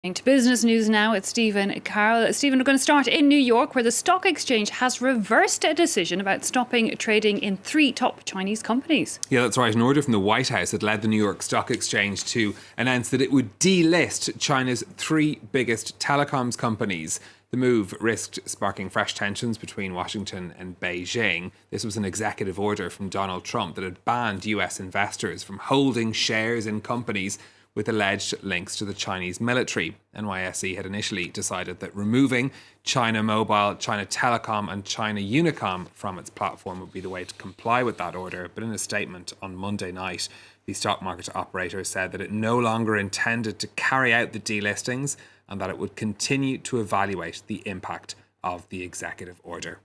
To business news now, it's Stephen Carroll. Stephen, we're going to start in New York, where the stock exchange has reversed a decision about stopping trading in 3 top Chinese companies. Yeah, that's right. An order from the White House that led the New York Stock Exchange to announce that it would delist China's 3 biggest telecoms companies. The move risked sparking fresh tensions between Washington and Beijing. This was an executive order from Donald Trump that had banned US investors from holding shares in companies with alleged links to the Chinese military. NYSE had initially decided that removing China Mobile, China Telecom and China Unicom from its platform would be the way to comply with that order. But in a statement on Monday night, the stock market operator said that it no longer intended to carry out the delistings and that it would continue to evaluate the impact of the executive order.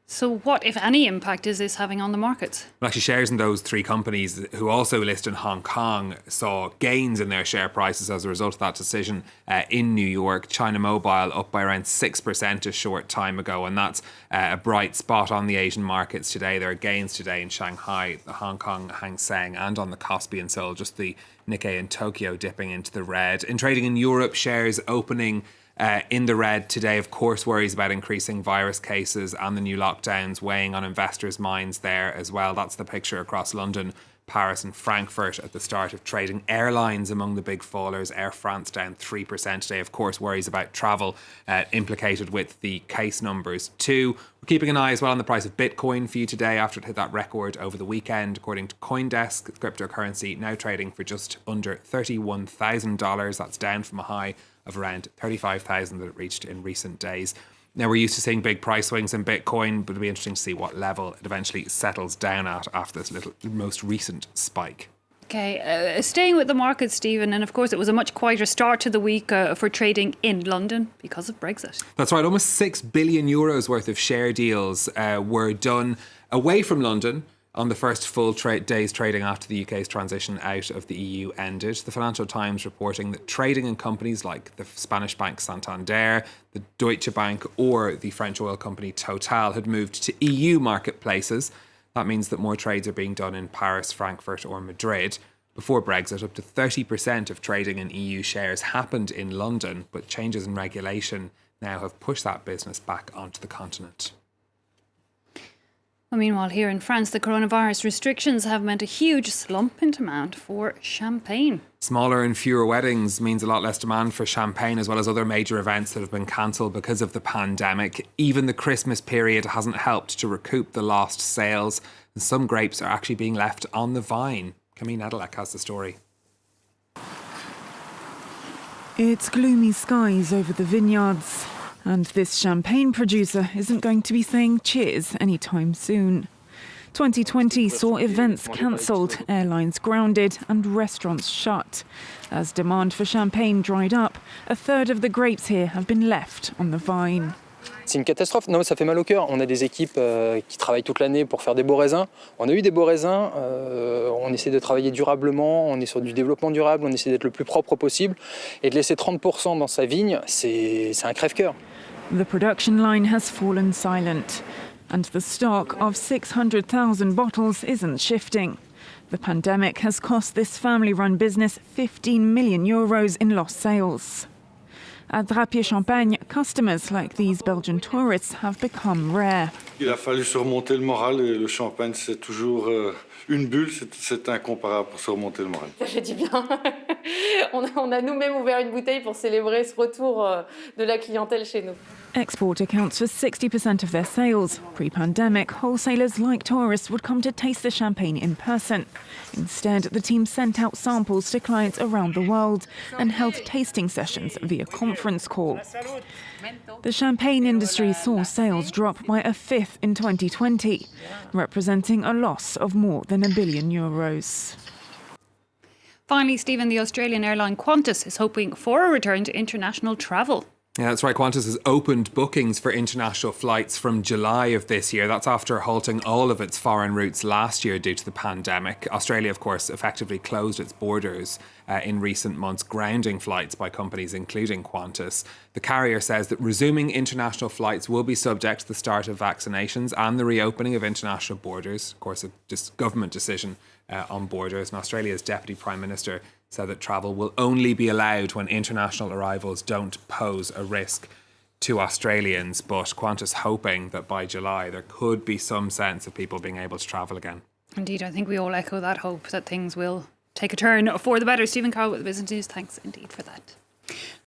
So what, if any, impact is this having on the markets? Well, actually, shares in those 3 companies who also list in Hong Kong saw gains in their share prices as a result of that decision in New York. China Mobile up by around 6% a short time ago, and that's a bright spot on the Asian markets today. There are gains today in Shanghai, the Hong Kong Hang Seng and on the Kospi and Seoul, just the Nikkei in Tokyo dipping into the red. In trading in Europe, shares opening in the red today. Of course, worries about increasing virus cases and the new lockdowns weighing on investors' minds there as well. That's the picture across London, Paris and Frankfurt at the start of trading. Airlines among the big fallers. Air France down 3% today. Of course, worries about travel implicated with the case numbers too. We're keeping an eye as well on the price of Bitcoin for you today after it hit that record over the weekend. According to CoinDesk, cryptocurrency now trading for just under $31,000. That's down from a high of around 35,000 that it reached in recent days. Now, we're used to seeing big price swings in Bitcoin, but it'll be interesting to see what level it eventually settles down at after this most recent spike. Okay, staying with the market, Stephen, and of course it was a much quieter start to the week for trading in London because of Brexit. That's right, almost €6 billion worth of share deals were done away from London on the first full day's trading after the UK's transition out of the EU ended. The Financial Times reporting that trading in companies like the Spanish bank Santander, the Deutsche Bank or the French oil company Total had moved to EU marketplaces. That means that more trades are being done in Paris, Frankfurt or Madrid. Before Brexit, up to 30% of trading in EU shares happened in London, but changes in regulation now have pushed that business back onto the continent. Well, meanwhile, here in France, the coronavirus restrictions have meant a huge slump in demand for champagne. Smaller and fewer weddings means a lot less demand for champagne, as well as other major events that have been cancelled because of the pandemic. Even the Christmas period hasn't helped to recoup the lost sales, and some grapes are actually being left on the vine. Camille Nedelec has the story. It's gloomy skies over the vineyards. And this champagne producer isn't going to be saying cheers anytime soon. 2020 saw events cancelled, airlines grounded and restaurants shut. As demand for champagne dried up, a third of the grapes here have been left on the vine. C'est une catastrophe. Non, ça fait mal au cœur. On a des équipes qui travaillent toute l'année pour faire des beaux raisins. On a eu des beaux raisins. On essaie de travailler durablement. On est sur du développement durable. On essaie d'être le plus propre possible. Et de laisser 30% dans sa vigne, c'est un crève-cœur. The production line has fallen silent, and the stock of 600,000 bottles isn't shifting. The pandemic has cost this family-run business €15 million in lost sales. At Drapier-Champagne, customers like these Belgian tourists have become rare. Il a fallu surmonter le moral et le champagne, c'est toujours une bulle, c'est incomparable pour surmonter le moral. Ça fait du bien. On a nous-mêmes ouvert une bouteille pour célébrer ce retour de la clientèle chez nous. Export accounts for 60% of their sales. Pre-pandemic, wholesalers like tourists would come to taste the champagne in person. Instead, the team sent out samples to clients around the world and held tasting sessions via conference call. The champagne industry saw sales drop by a fifth in 2020, representing a loss of more than €1 billion. Finally, Stephen, the Australian airline Qantas is hoping for a return to international travel. Yeah, that's right. Qantas has opened bookings for international flights from July of this year. That's after halting all of its foreign routes last year due to the pandemic. Australia, of course, effectively closed its borders in recent months, grounding flights by companies including Qantas. The carrier says that resuming international flights will be subject to the start of vaccinations and the reopening of international borders. Of course, a government decision on borders. And Australia's Deputy Prime Minister said that travel will only be allowed when international arrivals don't pose a risk to Australians. But Qantas hoping that by July there could be some sense of people being able to travel again. Indeed, I think we all echo that hope that things will take a turn for the better. Stephen Carroll with the Business News, thanks indeed for that.